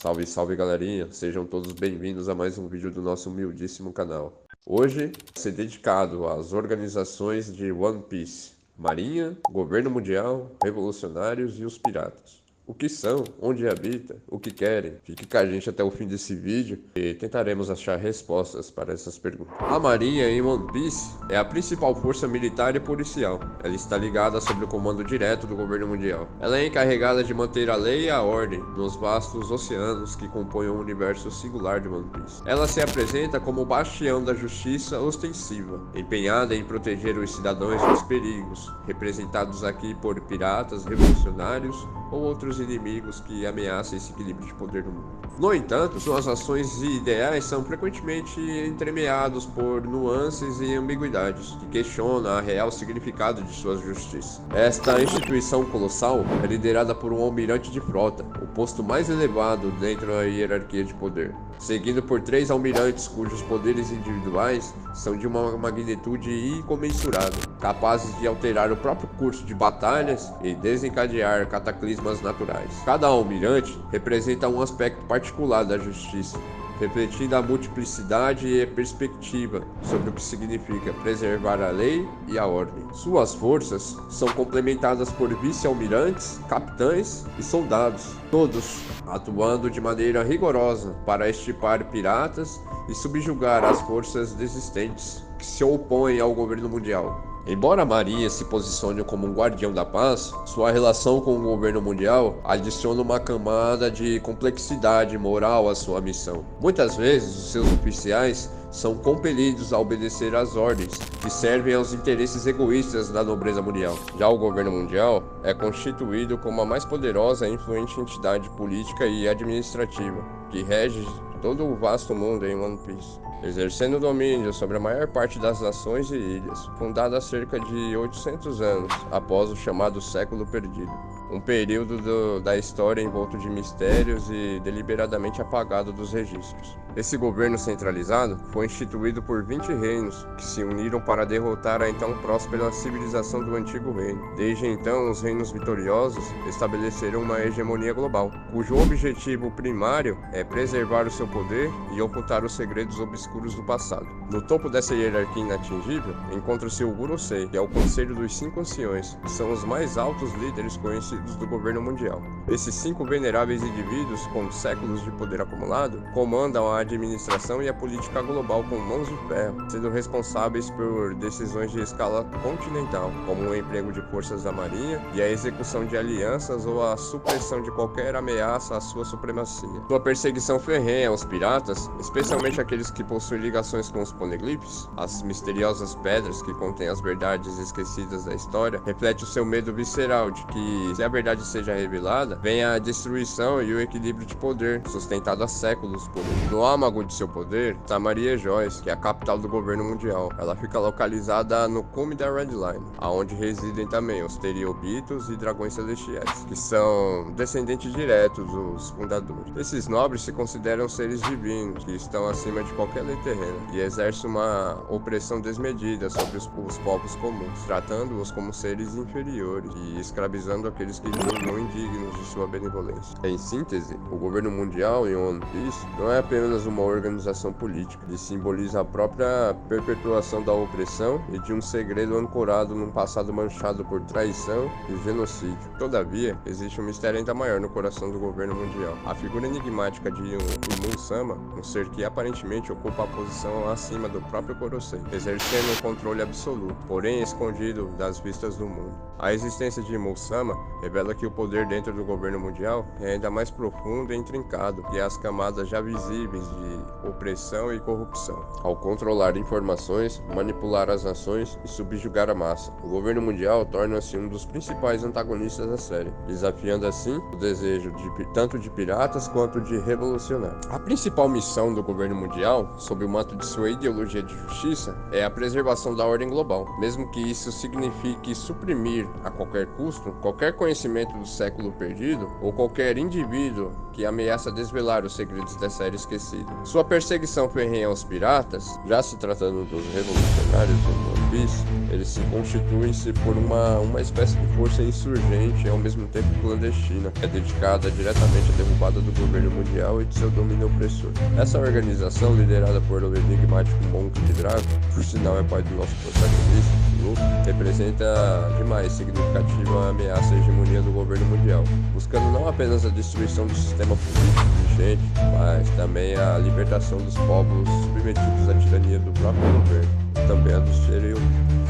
Salve, salve galerinha, sejam todos bem-vindos a mais um vídeo do nosso humildíssimo canal. Hoje, vai ser dedicado às organizações de One Piece, Marinha, Governo Mundial, Revolucionários e os Piratas. O que são, onde habita, o que querem? Fique com a gente até o fim desse vídeo e tentaremos achar respostas para essas perguntas. A Marinha em One Piece é a principal força militar e policial. Ela está ligada sob o comando direto do governo mundial. Ela é encarregada de manter a lei e a ordem nos vastos oceanos que compõem o universo singular de One Piece. Ela se apresenta como o bastião da justiça ostensiva, empenhada em proteger os cidadãos dos perigos, representados aqui por piratas, revolucionários ou outros inimigos que ameaçam esse equilíbrio de poder no mundo. No entanto, suas ações e ideais são frequentemente entremeados por nuances e ambiguidades que questionam a real significado de sua justiça. Esta instituição colossal é liderada por um almirante de frota, o posto mais elevado dentro da hierarquia de poder, seguido por 3 almirantes cujos poderes individuais são de uma magnitude incomensurável, capazes de alterar o próprio curso de batalhas e desencadear cataclismas naturais. Cada almirante representa um aspecto particular da justiça, refletindo a multiplicidade e a perspectiva sobre o que significa preservar a lei e a ordem. Suas forças são complementadas por vice-almirantes, capitães e soldados, todos atuando de maneira rigorosa para extirpar piratas e subjugar as forças desistentes que se opõem ao governo mundial. Embora a Marinha se posicione como um guardião da paz, sua relação com o governo mundial adiciona uma camada de complexidade moral à sua missão. Muitas vezes, os seus oficiais são compelidos a obedecer às ordens que servem aos interesses egoístas da nobreza mundial. Já o governo mundial é constituído como a mais poderosa e influente entidade política e administrativa que rege todo o vasto mundo em One Piece, exercendo domínio sobre a maior parte das nações e ilhas, fundada há cerca de 800 anos após o chamado Século Perdido, um período da história envolto de mistérios e deliberadamente apagado dos registros. Esse governo centralizado foi instituído por 20 reinos que se uniram para derrotar a então próspera civilização do Antigo Reino. Desde então, os reinos vitoriosos estabeleceram uma hegemonia global, cujo objetivo primário é preservar o seu poder e ocultar os segredos obscuros do passado. No topo dessa hierarquia inatingível, encontra-se o Gorosei, que é o Conselho dos 5 Anciões, que são os mais altos líderes conhecidos do governo mundial. Esses 5 veneráveis indivíduos, com séculos de poder acumulado, comandam a administração e a política global com mãos de ferro, sendo responsáveis por decisões de escala continental, como o emprego de forças da marinha e a execução de alianças ou a supressão de qualquer ameaça à sua supremacia. Sua perseguição ferrenha aos piratas, especialmente aqueles que possuem ligações com os poneglyphs, as misteriosas pedras que contêm as verdades esquecidas da história, reflete o seu medo visceral de que, se a verdade seja revelada, venha a destruição e o equilíbrio de poder, sustentado há séculos por ele. No âmago de seu poder está Maria Joyce, que é a capital do governo mundial. Ela fica localizada no cume da Red Line, aonde residem também os Terielbitos e Dragões Celestiais, que são descendentes diretos dos fundadores. Esses nobres se consideram seres divinos, que estão acima de qualquer lei terrena, e exercem uma opressão desmedida sobre os povos comuns, tratando-os como seres inferiores e escravizando aqueles que julgam indignos de sua benevolência. Em síntese, o governo mundial em One Piece não é apenas uma organização política, ele simboliza a própria perpetuação da opressão e de um segredo ancorado num passado manchado por traição e genocídio. Todavia, existe um mistério ainda maior no coração do governo mundial. A figura enigmática de Imun-sama, um ser que aparentemente ocupa a posição acima do próprio Gorosei, exercendo um controle absoluto, porém escondido das vistas do mundo. A existência de Imun-sama revela que o poder dentro do governo mundial é ainda mais profundo e intrincado que as camadas já visíveis de opressão e corrupção. Ao controlar informações, manipular as nações e subjugar a massa, o governo mundial torna-se um dos principais antagonistas da série, desafiando assim o desejo tanto de piratas quanto de revolucionários. A principal missão do governo mundial, sob o manto de sua ideologia de justiça, é a preservação da ordem global, mesmo que isso signifique suprimir a qualquer custo qualquer conhecimento do século perdido ou qualquer indivíduo que ameaça desvelar os segredos dessa era esquecida. Sua perseguição ferrenha aos piratas, já se tratando dos revolucionários do Piece, eles se constituem-se por uma espécie de força insurgente e ao mesmo tempo clandestina, que é dedicada diretamente à derrubada do governo mundial e de seu domínio opressor. Essa organização, liderada por o enigmático Monk de Drago, por sinal é pai do nosso protagonista, Luffy, representa demais significativa ameaça à hegemonia do governo mundial, buscando não apenas a destruição do sistema político vigente, mas também a libertação dos povos submetidos à tirania do próprio governo, também a do Shiryu.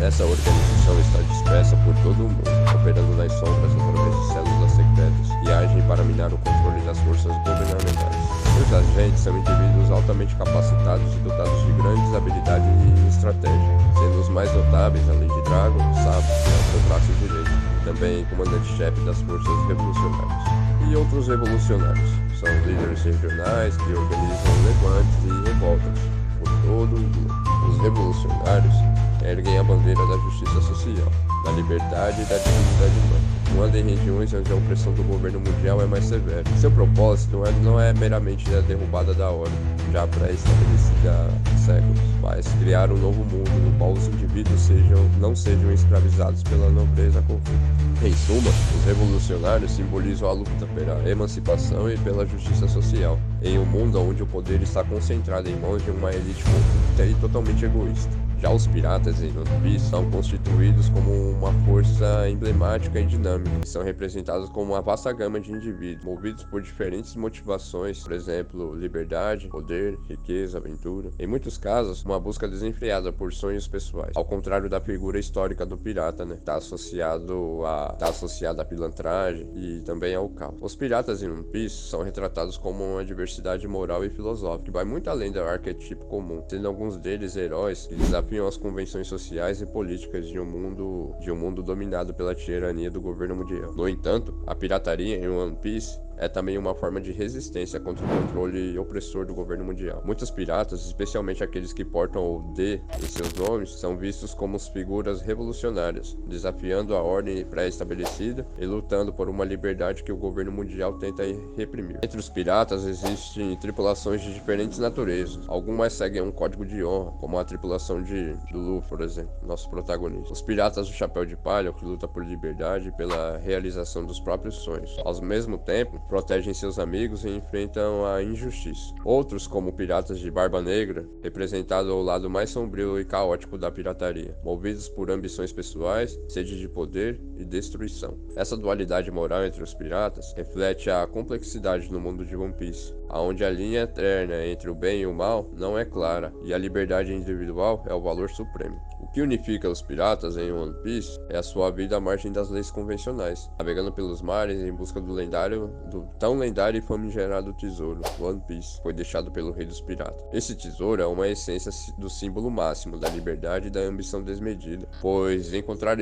Essa organização está dispersa por todo o mundo, operando nas sombras através de células secretas e agem para minar o controle das forças governamentais. Seus agentes são indivíduos altamente capacitados e dotados de grandes habilidades e estratégia, sendo os mais notáveis a Lady Dragon, Sabo, que é o seu braço direito, também comandante-chefe das forças revolucionárias. E outros revolucionários são líderes regionais que organizam levantes e revoltas por todo o mundo. Os revolucionários erguem a bandeira da justiça social, da liberdade e da dignidade humana, atuando em regiões onde a opressão do governo mundial é mais severa. Seu propósito não é meramente a derrubada da ordem, já pré-estabelecida há séculos, mas criar um novo mundo no qual os indivíduos não sejam escravizados pela nobreza corrupta. Em suma, os revolucionários simbolizam a luta pela emancipação e pela justiça social, em um mundo onde o poder está concentrado em mãos de uma elite corrupta e totalmente egoísta. Já os piratas em One Piece são constituídos como uma força emblemática e dinâmica, e são representados como uma vasta gama de indivíduos, movidos por diferentes motivações, por exemplo, liberdade, poder, riqueza, aventura. Em muitos casos, uma busca desenfreada por sonhos pessoais, ao contrário da figura histórica do pirata, né? Está associado à pilantragem e também ao caos. Os piratas em One Piece são retratados como uma diversidade moral e filosófica, que vai muito além do arquétipo comum, sendo alguns deles heróis que desafiam as convenções sociais e políticas de um mundo dominado pela tirania do governo mundial. No entanto, a pirataria em One Piece é também uma forma de resistência contra o controle opressor do governo mundial. Muitos piratas, especialmente aqueles que portam o D em seus nomes, são vistos como figuras revolucionárias, desafiando a ordem pré-estabelecida e lutando por uma liberdade que o governo mundial tenta reprimir. Entre os piratas existem tripulações de diferentes naturezas. Algumas seguem um código de honra, como a tripulação do Luffy, por exemplo, nosso protagonista. Os piratas do Chapéu de Palha, que lutam por liberdade e pela realização dos próprios sonhos. Ao mesmo tempo, protegem seus amigos e enfrentam a injustiça. Outros, como piratas de Barba Negra, representado ao lado mais sombrio e caótico da pirataria, movidos por ambições pessoais, sede de poder e destruição. Essa dualidade moral entre os piratas reflete a complexidade no mundo de One Piece, onde a linha eterna entre o bem e o mal não é clara, e a liberdade individual é o valor supremo. O que unifica os piratas em One Piece é a sua vida à margem das leis convencionais, navegando pelos mares em busca do tão lendário e famigerado tesouro, One Piece, foi deixado pelo rei dos piratas. Esse tesouro é uma essência do símbolo máximo da liberdade e da ambição desmedida, pois encontrar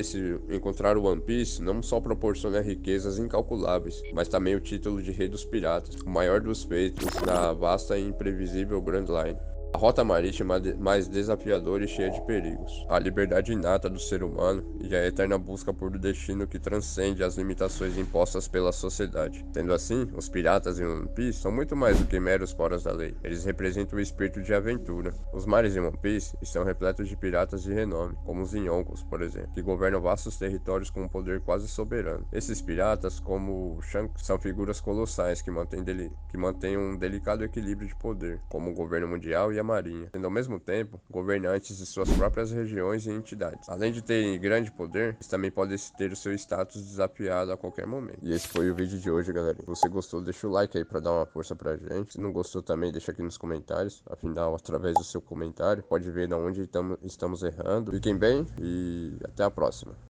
o One Piece não só proporciona riquezas incalculáveis, mas também o título de rei dos piratas, o maior dos feitos na vasta e imprevisível Grand Line. A rota marítima mais desafiadora e cheia de perigos, a liberdade inata do ser humano e a eterna busca por um destino que transcende as limitações impostas pela sociedade. Sendo assim, os piratas em One Piece são muito mais do que meros foras da lei. Eles representam o espírito de aventura. Os mares em One Piece estão repletos de piratas de renome, como os Yonkos, por exemplo, que governam vastos territórios com um poder quase soberano. Esses piratas, como Shanks, são figuras colossais que mantêm um delicado equilíbrio de poder, como o governo mundial e a marinha, sendo ao mesmo tempo governantes de suas próprias regiões e entidades. Além de terem grande poder, eles também podem ter o seu status desafiado a qualquer momento. E esse foi o vídeo de hoje, galera. Se você gostou, deixa o like aí pra dar uma força pra gente. Se não gostou também, deixa aqui nos comentários. Afinal, através do seu comentário, pode ver de onde estamos errando. Fiquem bem e até a próxima.